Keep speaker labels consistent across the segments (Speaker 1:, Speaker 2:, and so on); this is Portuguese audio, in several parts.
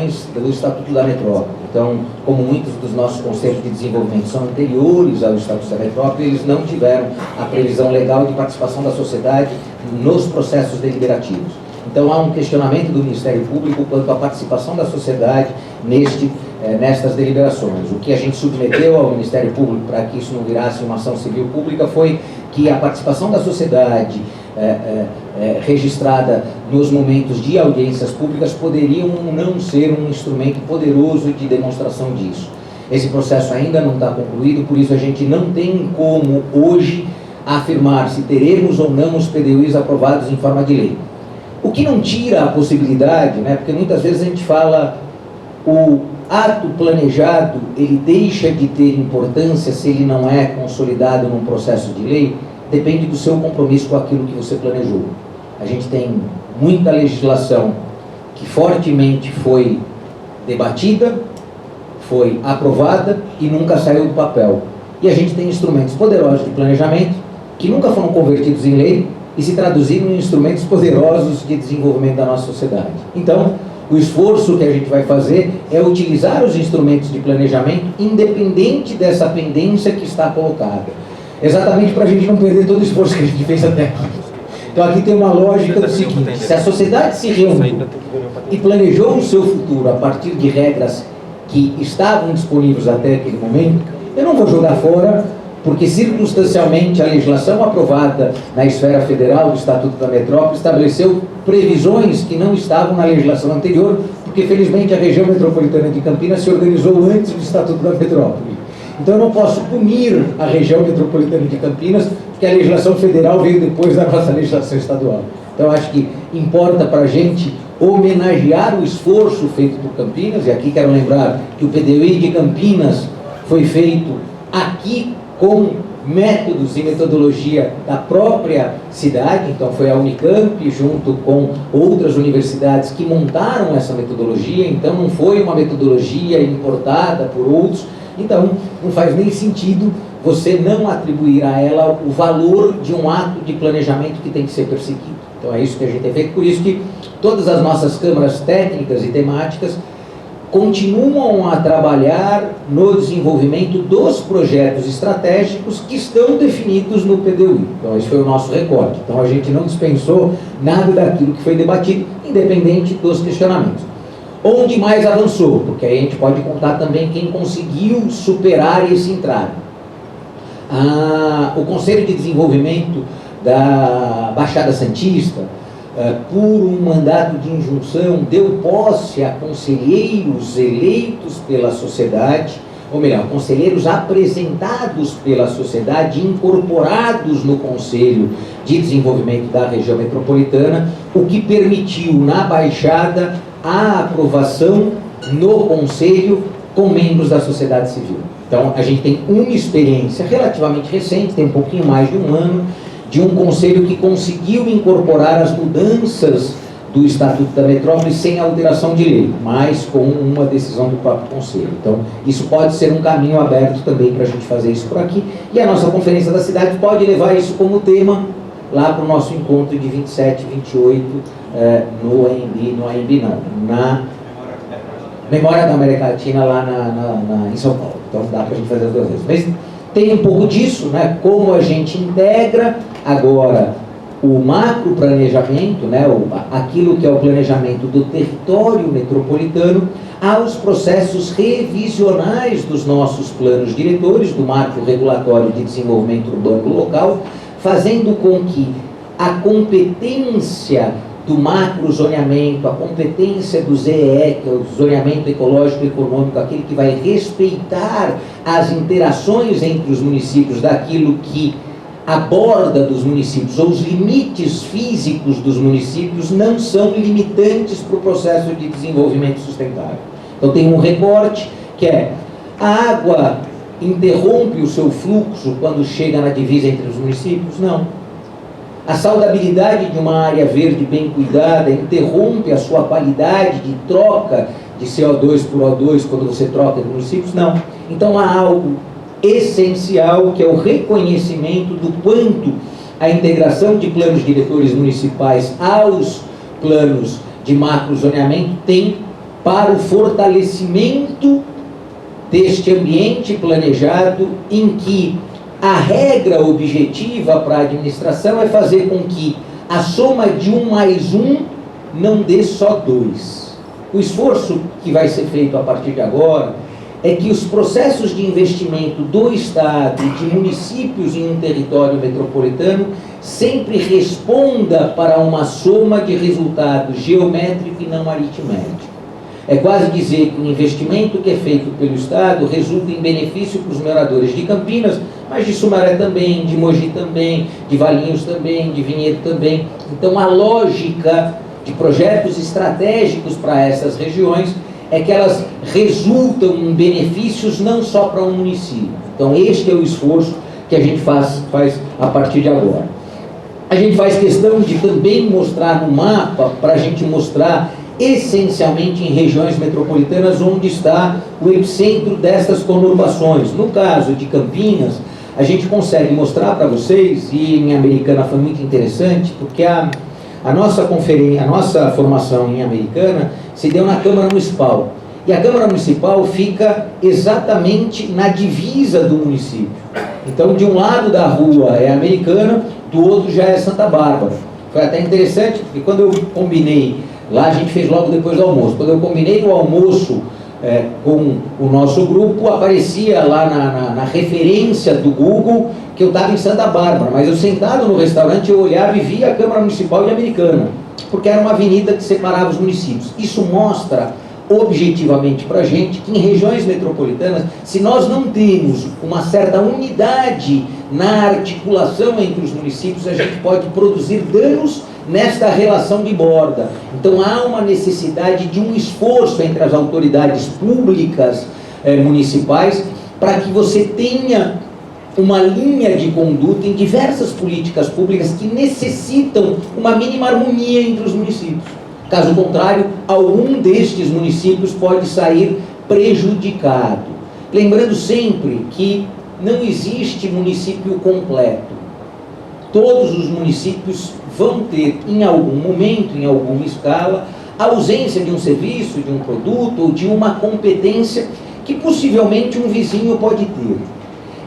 Speaker 1: do Estatuto da Metrópole. Então, como muitos dos nossos conselhos de desenvolvimento são anteriores ao Estatuto da Metrópole, eles não tiveram a previsão legal de participação da sociedade nos processos deliberativos. Então, há um questionamento do Ministério Público quanto à participação da sociedade nestas deliberações. O que a gente submeteu ao Ministério Público para que isso não virasse uma ação civil pública foi que a participação da sociedade registrada nos momentos de audiências públicas poderiam não ser um instrumento poderoso de demonstração disso. Esse processo ainda não está concluído, por isso a gente não tem como hoje afirmar se teremos ou não os PDUs aprovados em forma de lei. O que não tira a possibilidade, né, porque muitas vezes a gente fala o ato planejado, ele deixa de ter importância se ele não é consolidado num processo de lei, depende do seu compromisso com aquilo que você planejou. A gente tem muita legislação que fortemente foi debatida, foi aprovada e nunca saiu do papel. E a gente tem instrumentos poderosos de planejamento que nunca foram convertidos em lei e se traduziram em instrumentos poderosos de desenvolvimento da nossa sociedade. Então, o esforço que a gente vai fazer é utilizar os instrumentos de planejamento independente dessa pendência que está colocada. Exatamente para a gente não perder todo o esforço que a gente fez até aqui. Então aqui tem uma lógica do seguinte: se a sociedade se reuniu e planejou o seu futuro a partir de regras que estavam disponíveis até aquele momento, eu não vou jogar fora, porque circunstancialmente a legislação aprovada na esfera federal do Estatuto da Metrópole estabeleceu previsões que não estavam na legislação anterior, porque felizmente a região metropolitana de Campinas se organizou antes do Estatuto da Metrópole. Então eu não posso punir a região metropolitana de Campinas, porque a legislação federal veio depois da nossa legislação estadual. Então acho que importa para a gente homenagear o esforço feito por Campinas, e aqui quero lembrar que o PDUI de Campinas foi feito aqui com métodos e metodologia da própria cidade, então foi a Unicamp junto com outras universidades que montaram essa metodologia, então não foi uma metodologia importada por outros. Então, não faz nem sentido você não atribuir a ela o valor de um ato de planejamento que tem que ser perseguido. Então, é isso que a gente tem feito. Por isso que todas as nossas câmaras técnicas e temáticas continuam a trabalhar no desenvolvimento dos projetos estratégicos que estão definidos no PDUI. Então, esse foi o nosso recorte. Então, a gente não dispensou nada daquilo que foi debatido, independente dos questionamentos. Onde mais avançou, porque aí a gente pode contar também quem conseguiu superar esse entrave. O Conselho de Desenvolvimento da Baixada Santista, por um mandato de injunção, deu posse a conselheiros eleitos pela sociedade, ou melhor, conselheiros apresentados pela sociedade, incorporados no Conselho de Desenvolvimento da região metropolitana, o que permitiu na Baixada a aprovação no Conselho com membros da sociedade civil. Então, a gente tem uma experiência relativamente recente, tem um pouquinho mais de um ano, de um Conselho que conseguiu incorporar as mudanças do Estatuto da Metrópole sem alteração de lei, mas com uma decisão do próprio Conselho. Então, isso pode ser um caminho aberto também para a gente fazer isso por aqui, e a nossa Conferência da Cidade pode levar isso como tema lá para o nosso encontro de 27 e 28 na Memória da América Latina lá em São Paulo. Então dá para a gente fazer as duas vezes. Mas tem um pouco disso, né? Como a gente integra agora o macro planejamento, né? Aquilo que é o planejamento do território metropolitano, aos processos revisionais dos nossos planos diretores, do marco regulatório de desenvolvimento urbano local, fazendo com que a competência do macrozoneamento, a competência do ZEE, que é o zoneamento ecológico e econômico, aquele que vai respeitar as interações entre os municípios daquilo que aborda dos municípios, ou os limites físicos dos municípios não são limitantes para o processo de desenvolvimento sustentável. Então tem um recorte que é: a água interrompe o seu fluxo quando chega na divisa entre os municípios? Não. A saudabilidade de uma área verde bem cuidada interrompe a sua qualidade de troca de CO2 por O2 quando você troca entre municípios? Não. Então há algo essencial que é o reconhecimento do quanto a integração de planos diretores municipais aos planos de macrozoneamento tem para o fortalecimento deste ambiente planejado em que a regra objetiva para a administração é fazer com que a soma de 1 mais 1 não dê só 2. O esforço que vai ser feito a partir de agora é que os processos de investimento do Estado e de municípios em um território metropolitano sempre responda para uma soma de resultados geométrico e não aritmético. É quase dizer que o investimento que é feito pelo Estado resulta em benefício para os moradores de Campinas, mas de Sumaré também, de Mogi também, de Valinhos também, de Vinhedo também. Então a lógica de projetos estratégicos para essas regiões é que elas resultam em benefícios não só para um município. Então este é o esforço que a gente faz a partir de agora. A gente faz questão de também mostrar no mapa, para a gente mostrar essencialmente em regiões metropolitanas onde está o epicentro dessas conurbações. No caso de Campinas, a gente consegue mostrar para vocês, e em Americana foi muito interessante, porque a nossa conferência, a nossa formação em Americana se deu na Câmara Municipal. E a Câmara Municipal fica exatamente na divisa do município. Então, de um lado da rua é Americana, do outro já é Santa Bárbara. Foi até interessante, porque quando eu combinei, lá a gente fez logo depois do almoço, quando eu combinei o almoço com o nosso grupo, aparecia lá na referência do Google que eu estava em Santa Bárbara, mas eu sentado no restaurante, eu olhava e via a Câmara Municipal de Americana, porque era uma avenida que separava os municípios. Isso mostra objetivamente para a gente que em regiões metropolitanas, se nós não temos uma certa unidade na articulação entre os municípios, a gente pode produzir danos nesta relação de borda. Então há uma necessidade de um esforço entre as autoridades públicas municipais para que você tenha uma linha de conduta em diversas políticas públicas que necessitam uma mínima harmonia entre os municípios. Caso contrário, algum destes municípios pode sair prejudicado. Lembrando sempre que não existe município completo. Todos os municípios vão ter, em algum momento, em alguma escala, a ausência de um serviço, de um produto ou de uma competência que possivelmente um vizinho pode ter.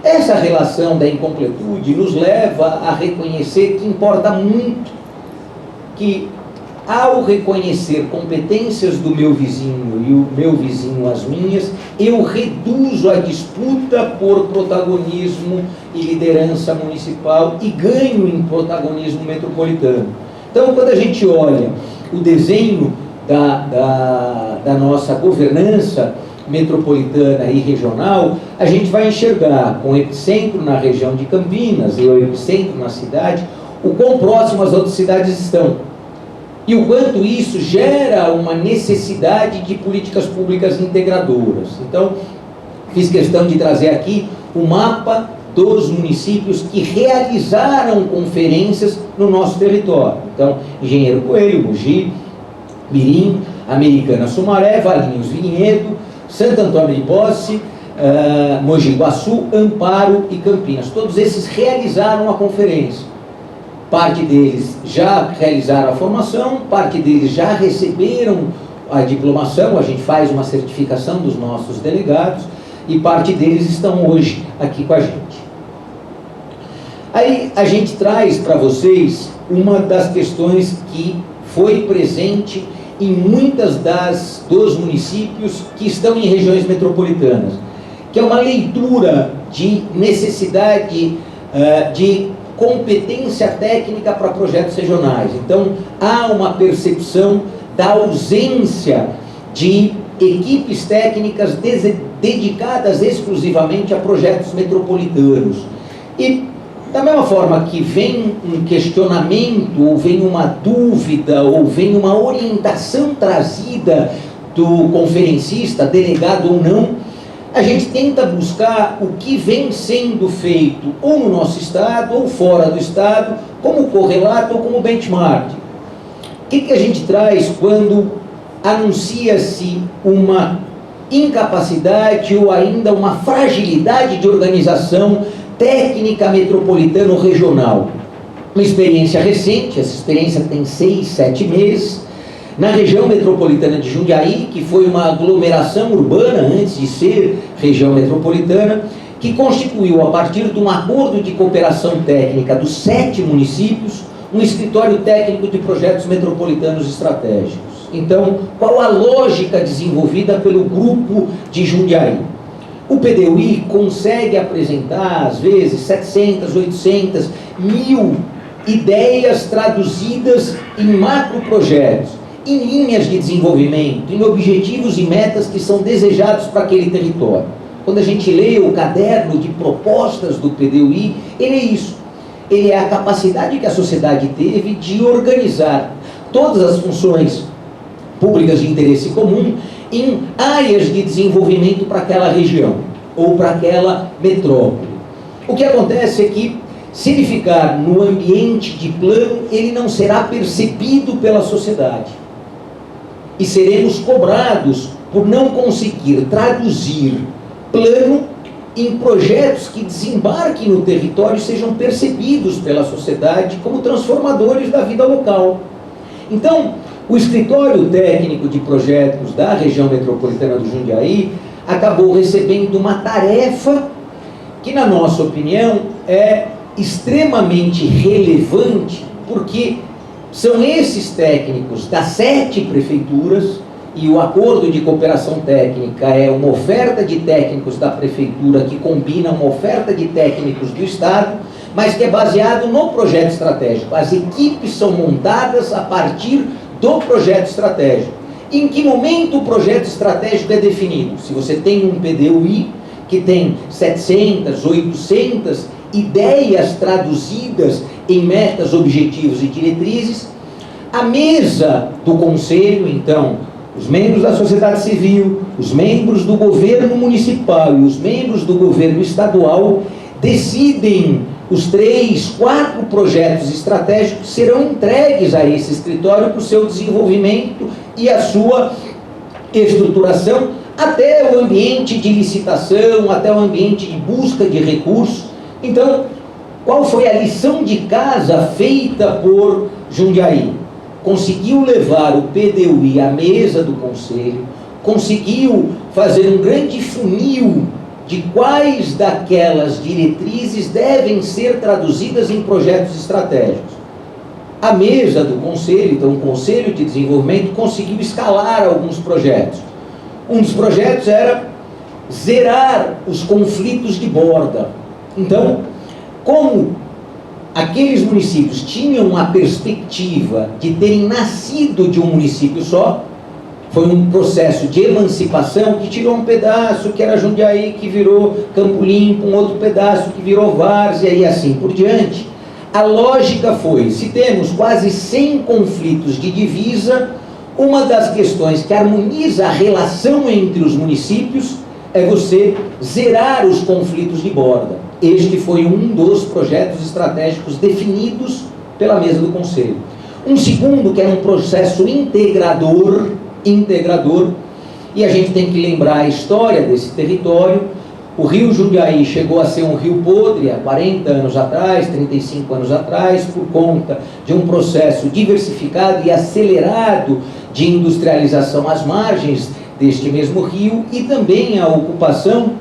Speaker 1: Essa relação da incompletude nos leva a reconhecer que importa muito que, ao reconhecer competências do meu vizinho e o meu vizinho as minhas, eu reduzo a disputa por protagonismo e liderança municipal e ganho em protagonismo metropolitano. Então, quando a gente olha o desenho da nossa governança metropolitana e regional, a gente vai enxergar com o epicentro na região de Campinas e o epicentro na cidade, o quão próximo as outras cidades estão. E o quanto isso gera uma necessidade de políticas públicas integradoras. Então, fiz questão de trazer aqui o mapa dos municípios que realizaram conferências no nosso território. Então, Engenheiro Coelho, Mogi, Mirim, Americana, Sumaré, Valinhos, Vinhedo, Santo Antônio de Posse, Mogi Guaçu, Amparo e Campinas. Todos esses realizaram a conferência. Parte deles já realizaram a formação, parte deles já receberam a diplomação, a gente faz uma certificação dos nossos delegados, e parte deles estão hoje aqui com a gente. Aí a gente traz para vocês uma das questões que foi presente em muitas dos municípios que estão em regiões metropolitanas, que é uma leitura de necessidade de competência técnica para projetos regionais. Então, há uma percepção da ausência de equipes técnicas dedicadas exclusivamente a projetos metropolitanos. E, da mesma forma que vem um questionamento, ou vem uma dúvida, ou vem uma orientação trazida do conferencista, delegado ou não, a gente tenta buscar o que vem sendo feito ou no nosso estado ou fora do estado, como correlato ou como benchmark. O que a gente traz quando anuncia-se uma incapacidade ou ainda uma fragilidade de organização técnica metropolitano-regional? Uma experiência recente, essa experiência tem 6, 7 meses, na região metropolitana de Jundiaí, que foi uma aglomeração urbana antes de ser região metropolitana, que constituiu, a partir de um acordo de cooperação técnica dos 7 municípios, um escritório técnico de projetos metropolitanos estratégicos. Então, qual a lógica desenvolvida pelo grupo de Jundiaí? O PDUI consegue apresentar, às vezes, 700, 800, 1000 ideias traduzidas em macroprojetos, em linhas de desenvolvimento, em objetivos e metas que são desejados para aquele território. Quando a gente lê o caderno de propostas do PDUI, ele é isso. Ele é a capacidade que a sociedade teve de organizar todas as funções públicas de interesse comum em áreas de desenvolvimento para aquela região ou para aquela metrópole. O que acontece é que, se ele ficar no ambiente de plano, ele não será percebido pela sociedade. E seremos cobrados por não conseguir traduzir plano em projetos que desembarquem no território e sejam percebidos pela sociedade como transformadores da vida local. Então, o Escritório Técnico de Projetos da região metropolitana do Jundiaí acabou recebendo uma tarefa que, na nossa opinião, é extremamente relevante, porque são esses técnicos das 7 prefeituras, e o acordo de cooperação técnica é uma oferta de técnicos da prefeitura que combina uma oferta de técnicos do Estado, mas que é baseado no projeto estratégico. As equipes são montadas a partir do projeto estratégico. Em que momento o projeto estratégico é definido? Se você tem um PDUI que tem 700, 800 ideias traduzidas em metas, objetivos e diretrizes, a mesa do conselho, então, os membros da sociedade civil, os membros do governo municipal e os membros do governo estadual decidem os 3, 4 projetos estratégicos que serão entregues a esse escritório para o seu desenvolvimento e a sua estruturação, até o ambiente de licitação, até o ambiente de busca de recursos. Então, qual foi a lição de casa feita por Jundiaí? Conseguiu levar o PDUI à mesa do conselho, conseguiu fazer um grande funil de quais daquelas diretrizes devem ser traduzidas em projetos estratégicos. A mesa do conselho, então o Conselho de Desenvolvimento, conseguiu escalar alguns projetos. Um dos projetos era zerar os conflitos de borda. Então, como aqueles municípios tinham a perspectiva de terem nascido de um município só, foi um processo de emancipação que tirou um pedaço que era Jundiaí, que virou Campo Limpo, um outro pedaço que virou Várzea e assim por diante. A lógica foi, se temos quase 100 conflitos de divisa, uma das questões que harmoniza a relação entre os municípios é você zerar os conflitos de borda. Este foi um dos projetos estratégicos definidos pela mesa do Conselho. Um segundo, que era um processo integrador, e a gente tem que lembrar a história desse território. O rio Jundiaí chegou a ser um rio podre há 40 anos atrás, 35 anos atrás, por conta de um processo diversificado e acelerado de industrialização às margens deste mesmo rio, e também a ocupação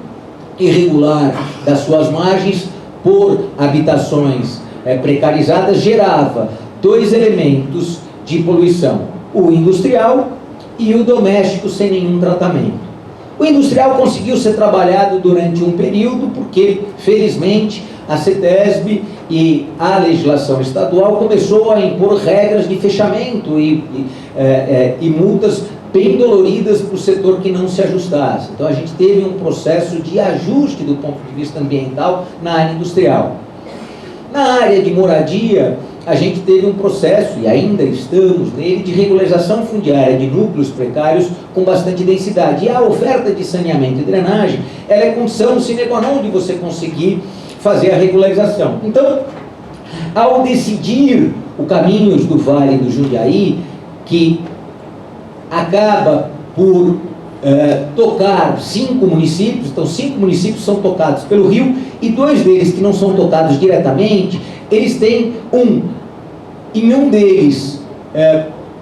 Speaker 1: irregular das suas margens por habitações precarizadas gerava 2 elementos de poluição: o industrial e o doméstico sem nenhum tratamento. O industrial conseguiu ser trabalhado durante um período porque, felizmente, a CETESB e a legislação estadual começou a impor regras de fechamento e multas bem doloridas para o setor que não se ajustasse. Então a gente teve um processo de ajuste do ponto de vista ambiental na área industrial. Na área de moradia, a gente teve um processo, e ainda estamos nele, de regularização fundiária de núcleos precários com bastante densidade. E a oferta de saneamento e drenagem, ela é condição sine qua non de você conseguir fazer a regularização. Então, ao decidir o Caminhos do Vale do Jundiaí, que acaba por tocar 5 municípios, então 5 municípios são tocados pelo rio, e 2 deles que não são tocados diretamente, eles têm em um deles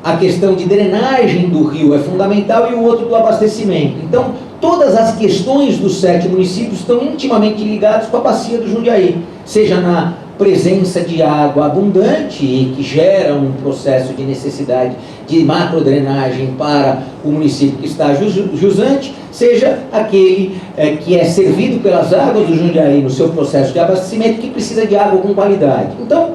Speaker 1: a questão de drenagem do rio é fundamental e o outro do abastecimento. Então, todas as questões dos 7 municípios estão intimamente ligadas com a bacia do Jundiaí, seja na presença de água abundante e que gera um processo de necessidade de macrodrenagem para o município que está jusante, seja aquele que é servido pelas águas do Jundiaí no seu processo de abastecimento, que precisa de água com qualidade. Então,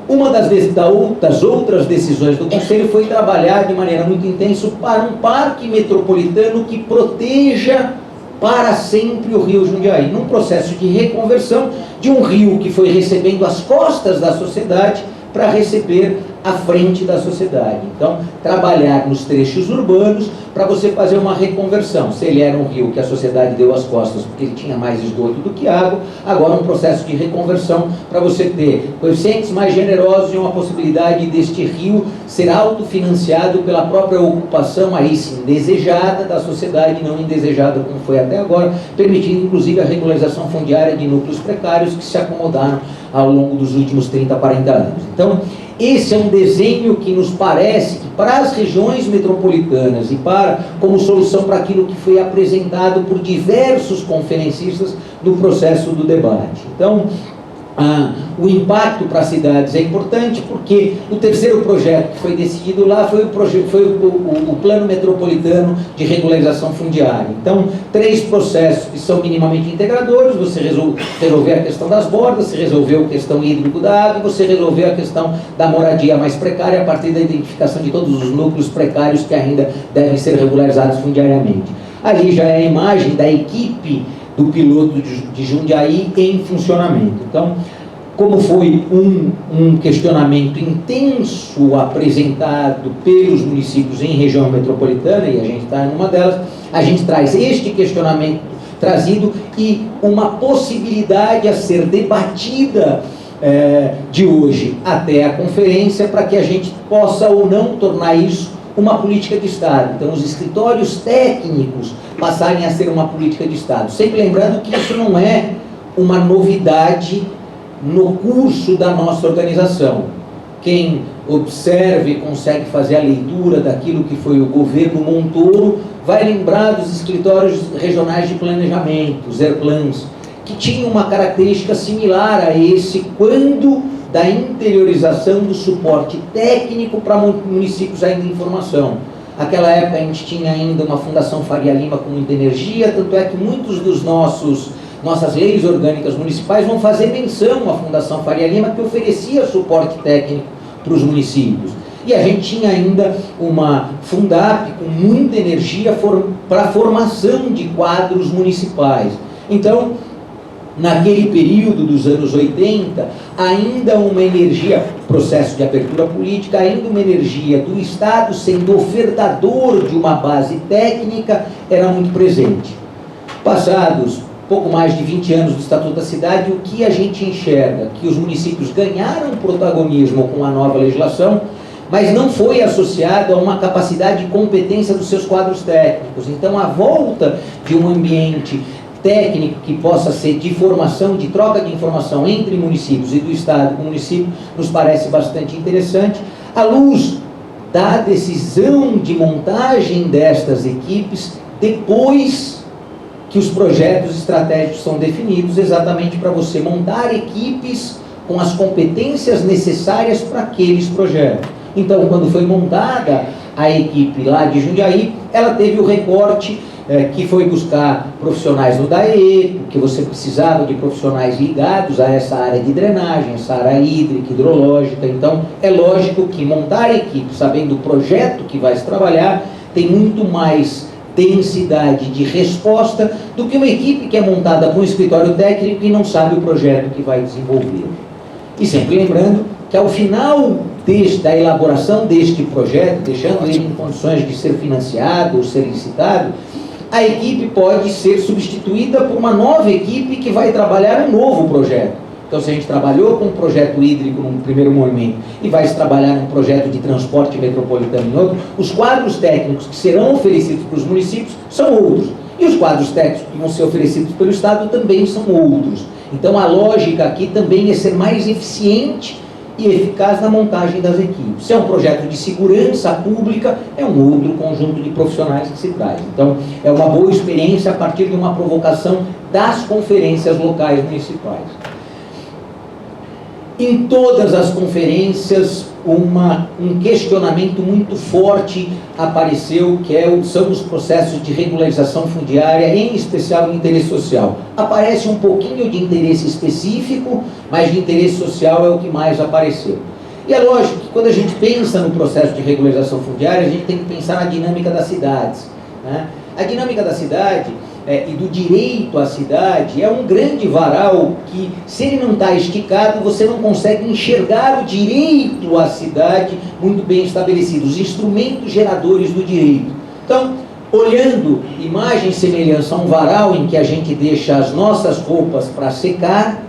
Speaker 1: uma das outras decisões do Conselho foi trabalhar de maneira muito intensa para um parque metropolitano que proteja para sempre o rio Jundiaí, num processo de reconversão de um rio que foi recebendo as costas da sociedade para receber a frente da sociedade. Então, trabalhar nos trechos urbanos para você fazer uma reconversão. Se ele era um rio que a sociedade deu as costas porque ele tinha mais esgoto do que água, agora um processo de reconversão para você ter coeficientes mais generosos e uma possibilidade deste rio ser autofinanciado pela própria ocupação, aí sim, desejada da sociedade, não indesejada como foi até agora, permitindo inclusive a regularização fundiária de núcleos precários que se acomodaram ao longo dos últimos 30, 40 anos. Então, esse é um desenho que nos parece que para as regiões metropolitanas e como solução para aquilo que foi apresentado por diversos conferencistas no processo do debate. Então, o impacto para as cidades é importante porque o terceiro projeto que foi decidido lá foi o Plano Metropolitano de Regularização Fundiária. Então, 3 processos que são minimamente integradores: você resolver a questão das bordas, você resolveu a questão hídrico da água, você resolveu a questão da moradia mais precária a partir da identificação de todos os núcleos precários que ainda devem ser regularizados fundiariamente. Ali já é a imagem da equipe do piloto de Jundiaí em funcionamento. Então, como foi um questionamento intenso apresentado pelos municípios em região metropolitana, e a gente está em uma delas, a gente traz este questionamento trazido e uma possibilidade a ser debatida de hoje até a conferência, para que a gente possa ou não tornar isso uma política de Estado. Então, os escritórios técnicos passarem a ser uma política de Estado. Sempre lembrando que isso não é uma novidade no curso da nossa organização. Quem observa e consegue fazer a leitura daquilo que foi o governo Montoro vai lembrar dos escritórios regionais de planejamento, os ERPLANs, que tinham uma característica similar a esse quando da interiorização do suporte técnico para municípios ainda em formação. Naquela época a gente tinha ainda uma Fundação Faria Lima com muita energia, tanto é que muitos dos nossas leis orgânicas municipais vão fazer menção à Fundação Faria Lima, que oferecia suporte técnico para os municípios. E a gente tinha ainda uma Fundap com muita energia para a formação de quadros municipais. Então, naquele período dos anos 80, ainda uma energia, processo de abertura política, ainda uma energia do Estado sendo ofertador de uma base técnica era muito presente. Passados pouco mais de 20 anos do Estatuto da Cidade, o que a gente enxerga? Que os municípios ganharam protagonismo com a nova legislação, mas não foi associado a uma capacidade de competência dos seus quadros técnicos. Então, a volta de um ambiente técnico que possa ser de formação, de troca de informação entre municípios e do Estado com o município, nos parece bastante interessante, à luz da decisão de montagem destas equipes, depois que os projetos estratégicos são definidos, exatamente para você montar equipes com as competências necessárias para aqueles projetos. Então, quando foi montada a equipe lá de Jundiaí, ela teve o recorte que foi buscar profissionais no DAE, porque você precisava de profissionais ligados a essa área de drenagem, essa área hídrica, hidrológica. Então, é lógico que montar a equipe, sabendo o projeto que vai se trabalhar, tem muito mais densidade de resposta do que uma equipe que é montada com um escritório técnico e não sabe o projeto que vai desenvolver. E sempre lembrando que ao final da elaboração deste projeto, deixando ele em condições de ser financiado ou ser licitado, a equipe pode ser substituída por uma nova equipe que vai trabalhar um novo projeto. Então, se a gente trabalhou com um projeto hídrico num primeiro momento e vai se trabalhar num projeto de transporte metropolitano em outro, os quadros técnicos que serão oferecidos para os municípios são outros. E os quadros técnicos que vão ser oferecidos pelo Estado também são outros. Então, a lógica aqui também é ser mais eficiente e eficaz na montagem das equipes. Se é um projeto de segurança pública, é um outro conjunto de profissionais que se traz. Então, é uma boa experiência a partir de uma provocação das conferências locais municipais. Em todas as conferências, um questionamento muito forte apareceu, que são os processos de regularização fundiária, em especial de interesse social. Aparece um pouquinho de interesse específico, mas de interesse social é o que mais apareceu. E é lógico que quando a gente pensa no processo de regularização fundiária, a gente tem que pensar na dinâmica das cidades, né? A dinâmica da cidade e do direito à cidade é um grande varal que, se ele não está esticado, você não consegue enxergar o direito à cidade muito bem estabelecido, os instrumentos geradores do direito. Então, olhando imagem e semelhança a um varal em que a gente deixa as nossas roupas para secar,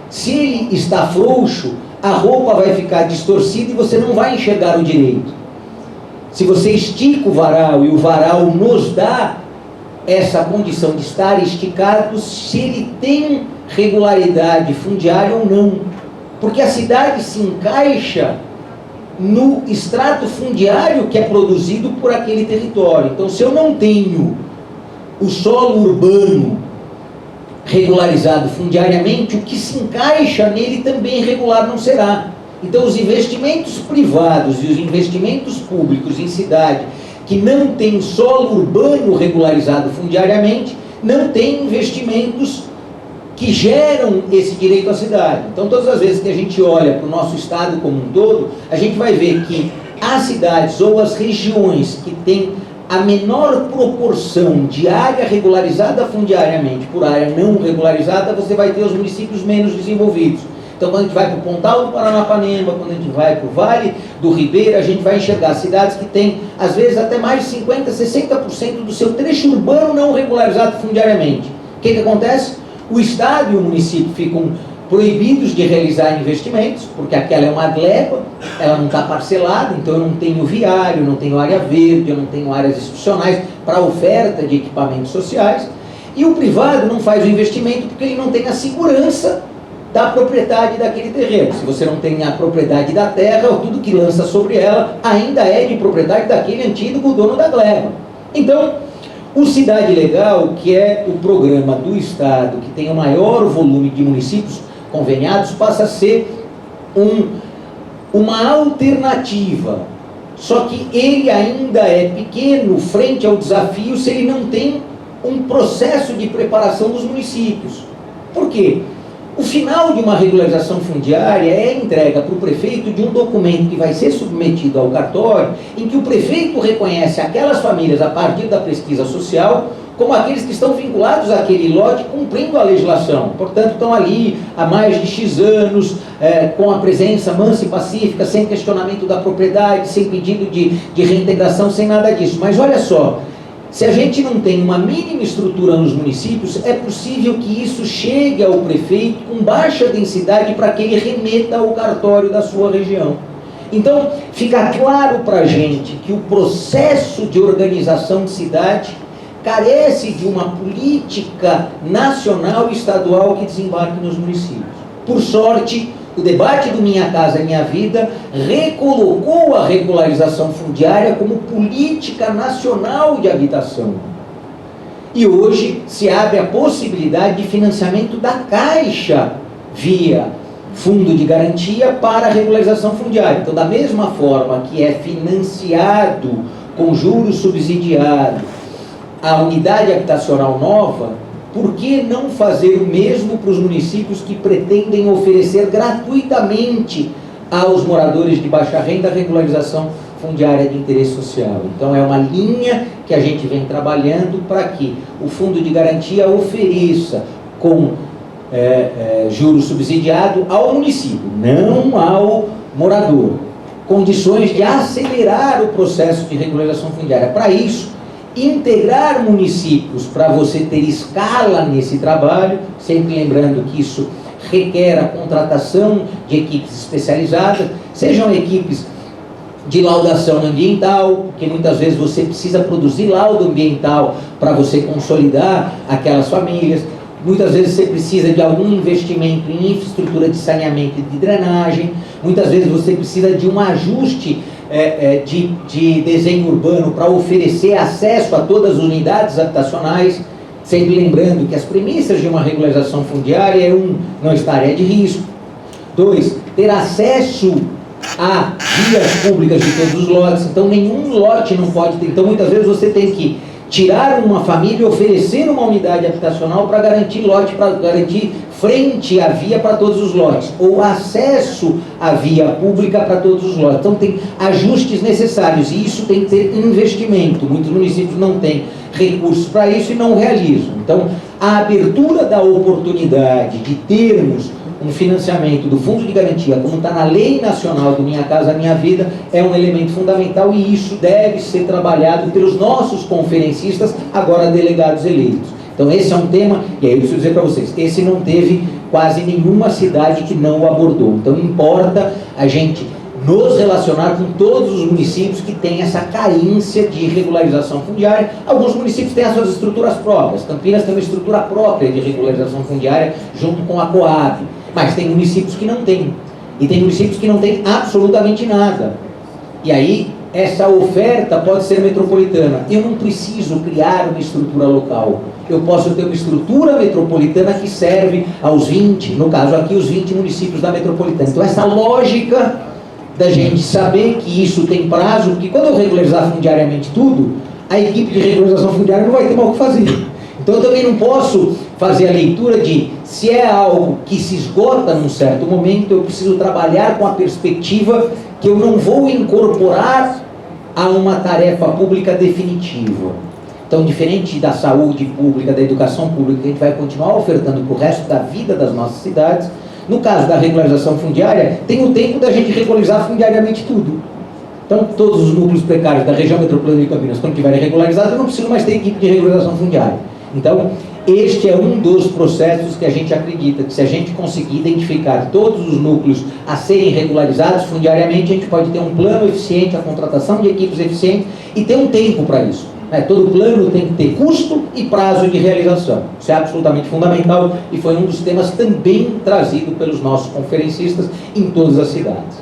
Speaker 1: se ele está frouxo, a roupa vai ficar distorcida e você não vai enxergar o direito. Se você estica o varal e o varal nos dá essa condição de estar esticado, se ele tem regularidade fundiária ou não. Porque a cidade se encaixa no extrato fundiário que é produzido por aquele território. Então, se eu não tenho o solo urbano regularizado fundiariamente, o que se encaixa nele também regular não será. Então, os investimentos privados e os investimentos públicos em cidade que não tem solo urbano regularizado fundiariamente, não tem investimentos que geram esse direito à cidade. Então, todas as vezes que a gente olha para o nosso estado como um todo, a gente vai ver que as cidades ou as regiões que têm a menor proporção de área regularizada fundiariamente por área não regularizada, você vai ter os municípios menos desenvolvidos. Então, quando a gente vai para o Pontal do Paranapanema, quando a gente vai para o Vale do Ribeira, a gente vai enxergar cidades que têm, às vezes, até mais de 50%, 60% do seu trecho urbano não regularizado fundiariamente. O que acontece? O Estado e o município ficam proibidos de realizar investimentos, porque aquela é uma gleba, ela não está parcelada, então eu não tenho viário, não tenho área verde, eu não tenho áreas institucionais para oferta de equipamentos sociais, e o privado não faz o investimento porque ele não tem a segurança da propriedade daquele terreno. Se você não tem a propriedade da terra, tudo que lança sobre ela ainda é de propriedade daquele antigo dono da gleba. Então, o Cidade Legal, que é o programa do Estado que tem o maior volume de municípios conveniados, passa a ser uma alternativa. Só que ele ainda é pequeno frente ao desafio se ele não tem um processo de preparação dos municípios. Por quê? O final de uma regularização fundiária é a entrega para o prefeito de um documento que vai ser submetido ao cartório, em que o prefeito reconhece aquelas famílias, a partir da pesquisa social, como aqueles que estão vinculados àquele lote, cumprindo a legislação. Portanto, estão ali há mais de X anos, com a presença mansa e pacífica, sem questionamento da propriedade, sem pedido de reintegração, sem nada disso. Mas olha só, se a gente não tem uma mínima estrutura nos municípios, é possível que isso chegue ao prefeito com baixa densidade para que ele remeta ao cartório da sua região. Então, fica claro para a gente que o processo de organização de cidade carece de uma política nacional e estadual que desembarque nos municípios. Por sorte, o debate do Minha Casa Minha Vida recolocou a regularização fundiária como política nacional de habitação. E hoje se abre a possibilidade de financiamento da Caixa via fundo de garantia para a regularização fundiária. Então, da mesma forma que é financiado com juros subsidiados a unidade habitacional nova, por que não fazer o mesmo para os municípios que pretendem oferecer gratuitamente aos moradores de baixa renda a regularização fundiária de interesse social? Então, é uma linha que a gente vem trabalhando para que o fundo de garantia ofereça com juros subsidiado ao município, não ao morador, condições de acelerar o processo de regularização fundiária. Para isso, integrar municípios para você ter escala nesse trabalho, sempre lembrando que isso requer a contratação de equipes especializadas, sejam equipes de laudação ambiental, porque muitas vezes você precisa produzir laudo ambiental para você consolidar aquelas famílias, muitas vezes você precisa de algum investimento em infraestrutura de saneamento e de drenagem, muitas vezes você precisa de um ajuste de desenho urbano para oferecer acesso a todas as unidades habitacionais, sempre lembrando que as premissas de uma regularização fundiária é não estar em área de risco, 2, ter acesso a vias públicas de todos os lotes, então nenhum lote não pode ter, então muitas vezes você tem que tirar uma família e oferecer uma unidade habitacional para garantir lote, para garantir frente à via para todos os lotes, ou acesso à via pública para todos os lotes. Então tem ajustes necessários, e isso tem que ter investimento. Muitos municípios não têm recursos para isso e não realizam. Então, a abertura da oportunidade de termos um financiamento do Fundo de Garantia, como está na Lei Nacional do Minha Casa Minha Vida, é um elemento fundamental, e isso deve ser trabalhado pelos nossos conferencistas, agora delegados eleitos. Então esse é um tema, e aí eu preciso dizer para vocês, esse não teve quase nenhuma cidade que não o abordou. Então importa a gente nos relacionar com todos os municípios que têm essa carência de regularização fundiária. Alguns municípios têm as suas estruturas próprias. Campinas tem uma estrutura própria de regularização fundiária junto com a Coab, mas tem municípios que não têm, e tem municípios que não têm absolutamente nada. E aí essa oferta pode ser metropolitana. Eu não preciso criar uma estrutura local, eu posso ter uma estrutura metropolitana que serve aos 20, no caso aqui os 20 municípios da metropolitana. Então essa lógica da gente saber que isso tem prazo, porque quando eu regularizar fundiariamente tudo, a equipe de regularização fundiária não vai ter mal o que fazer. Então eu também não posso fazer a leitura de, se é algo que se esgota num certo momento, eu preciso trabalhar com a perspectiva que eu não vou incorporar a uma tarefa pública definitiva. Então, diferente da saúde pública, da educação pública, que a gente vai continuar ofertando para o resto da vida das nossas cidades, no caso da regularização fundiária, tem o tempo da gente regularizar fundiariamente tudo. Então, todos os núcleos precários da região metropolitana de Campinas, quando tiverem regularizados, eu não preciso mais ter equipe de regularização fundiária. Então, este é um dos processos que a gente acredita que, se a gente conseguir identificar todos os núcleos a serem regularizados fundiariamente, a gente pode ter um plano eficiente, a contratação de equipes eficientes, e ter um tempo para isso. Todo plano tem que ter custo e prazo de realização. Isso é absolutamente fundamental, e foi um dos temas também trazido pelos nossos conferencistas em todas as cidades.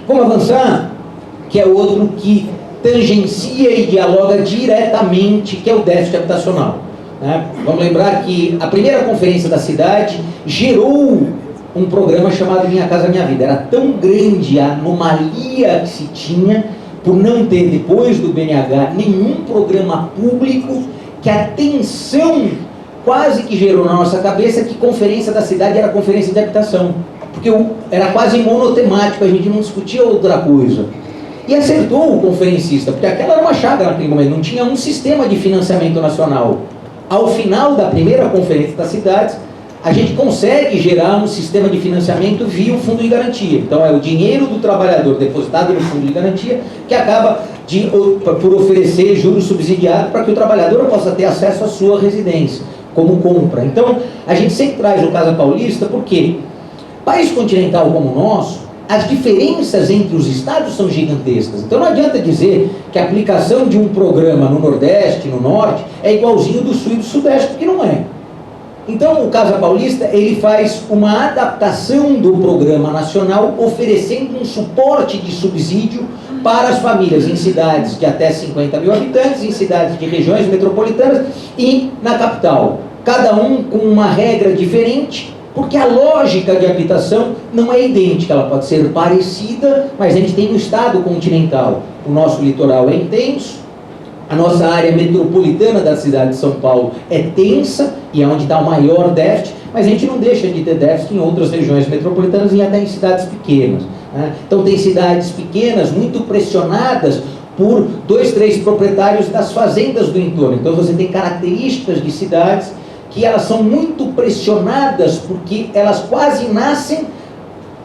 Speaker 1: Vamos avançar, que é outro que tangencia e dialoga diretamente, que é o déficit habitacional. Vamos lembrar que a primeira conferência da cidade gerou um programa chamado Minha Casa Minha Vida. Era tão grande a anomalia que se tinha por não ter, depois do BNH, nenhum programa público, que a tensão quase que gerou na nossa cabeça que conferência da cidade era conferência de habitação, porque era quase monotemático, a gente não discutia outra coisa. E acertou o conferencista, porque aquela era uma chaga naquele momento, não tinha um sistema de financiamento nacional. Ao final da primeira conferência das cidades, a gente consegue gerar um sistema de financiamento via o Fundo de Garantia. Então é o dinheiro do trabalhador depositado no Fundo de Garantia que acaba por oferecer juros subsidiados para que o trabalhador possa ter acesso à sua residência, como compra. Então a gente sempre traz o Casa Paulista, porque país continental como o nosso, as diferenças entre os estados são gigantescas. Então não adianta dizer que a aplicação de um programa no Nordeste, no Norte, é igualzinho do Sul e do Sudeste, porque não é. Então o Casa Paulista, ele faz uma adaptação do programa nacional, oferecendo um suporte de subsídio para as famílias em cidades de até 50 mil habitantes, em cidades de regiões metropolitanas e na capital. Cada um com uma regra diferente, porque a lógica de habitação não é idêntica, ela pode ser parecida, mas a gente tem um estado continental. O nosso litoral é intenso, a nossa área metropolitana da cidade de São Paulo é tensa, e é onde está o maior déficit, mas a gente não deixa de ter déficit em outras regiões metropolitanas e até em cidades pequenas. Então tem cidades pequenas muito pressionadas por 2, 3 proprietários das fazendas do entorno. Então você tem características de cidades que elas são muito pressionadas, porque elas quase nascem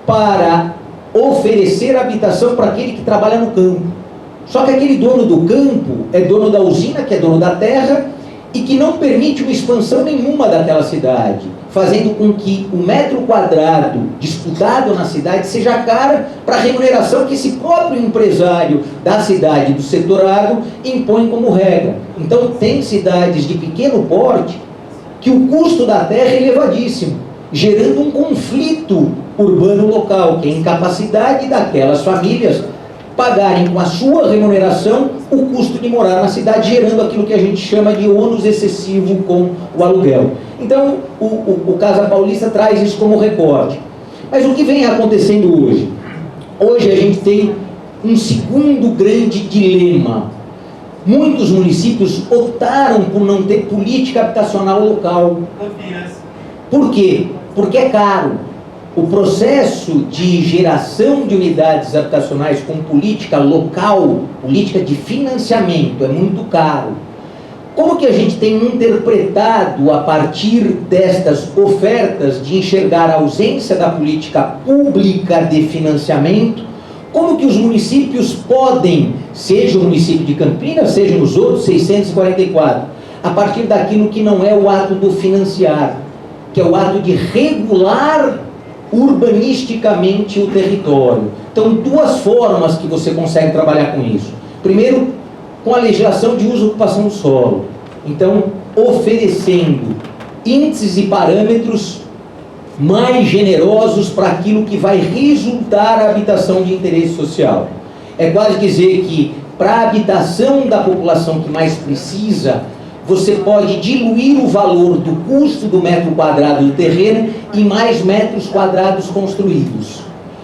Speaker 1: para oferecer habitação para aquele que trabalha no campo. Só que aquele dono do campo é dono da usina, que é dono da terra, e que não permite uma expansão nenhuma daquela cidade, fazendo com que o metro quadrado disputado na cidade seja caro para a remuneração que esse próprio empresário da cidade, do setor agro, impõe como regra. Então tem cidades de pequeno porte, que que o custo da terra é elevadíssimo, gerando um conflito urbano local, que é a incapacidade daquelas famílias pagarem com a sua remuneração o custo de morar na cidade, gerando aquilo que a gente chama de ônus excessivo com o aluguel. Então, o Casa Paulista traz isso como recorte. Mas o que vem acontecendo hoje? Hoje a gente tem um segundo grande dilema. Muitos municípios optaram por não ter política habitacional local. Por quê? Porque é caro. O processo de geração de unidades habitacionais com política local, política de financiamento, é muito caro. Como que a gente tem interpretado, a partir destas ofertas, de enxergar a ausência da política pública de financiamento, como que os municípios podem, seja o município de Campinas, seja nos outros 644, a partir daquilo que não é o ato do financiar, que é o ato de regular urbanisticamente o território. Então, duas formas que você consegue trabalhar com isso. Primeiro, com a legislação de uso e ocupação do solo. Então, oferecendo índices e parâmetros mais generosos para aquilo que vai resultar a habitação de interesse social. É quase dizer que, para a habitação da população que mais precisa, você pode diluir o valor do custo do metro quadrado do terreno em mais metros quadrados construídos.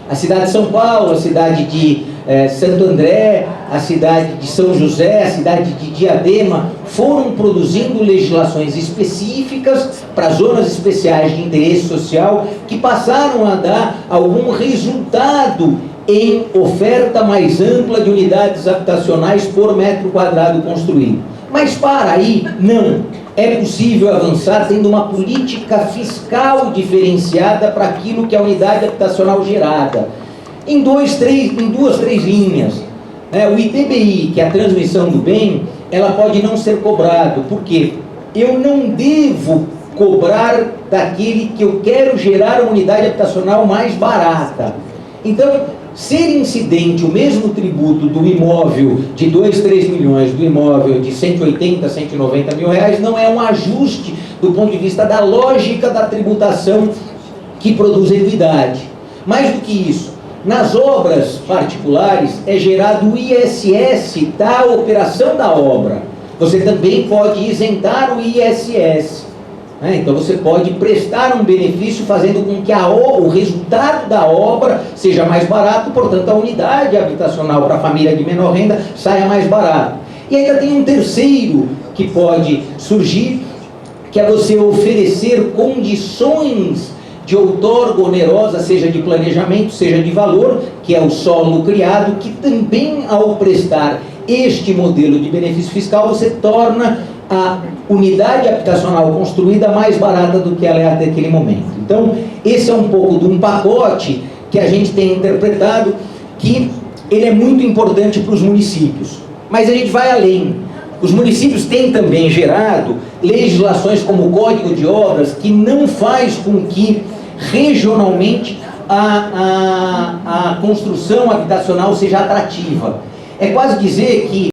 Speaker 1: A cidade de São Paulo, a cidade de Santo André, a cidade de São José, a cidade de Diadema, foram produzindo legislações específicas para zonas especiais de interesse social, que passaram a dar algum resultado em oferta mais ampla de unidades habitacionais por metro quadrado construído. Mas para aí, não. É possível avançar tendo uma política fiscal diferenciada para aquilo que é a unidade habitacional gerada. Em duas, três linhas. O ITBI, que é a transmissão do bem, ela pode não ser cobrado. Por quê? Eu não devo cobrar daquele que eu quero gerar uma unidade habitacional mais barata. Então, ser incidente o mesmo tributo do imóvel de 2, 3 milhões, do imóvel de 180, 190 mil reais, não é um ajuste do ponto de vista da lógica da tributação que produz equidade. Mais do que isso, nas obras particulares é gerado o ISS da operação da obra. Você também pode isentar o ISS. Então você pode prestar um benefício fazendo com que o resultado da obra seja mais barato, portanto a unidade habitacional para a família de menor renda saia mais barato. E ainda tem um terceiro que pode surgir, que é você oferecer condições de outorga onerosa, seja de planejamento, seja de valor, que é o solo criado, que também, ao prestar este modelo de benefício fiscal, você torna a unidade habitacional construída mais barata do que ela é até aquele momento. Então, esse é um pouco de um pacote que a gente tem interpretado, que ele é muito importante para os municípios. Mas a gente vai além. Os municípios têm também gerado legislações como o Código de Obras, que não faz com que regionalmente a construção habitacional seja atrativa. É quase dizer que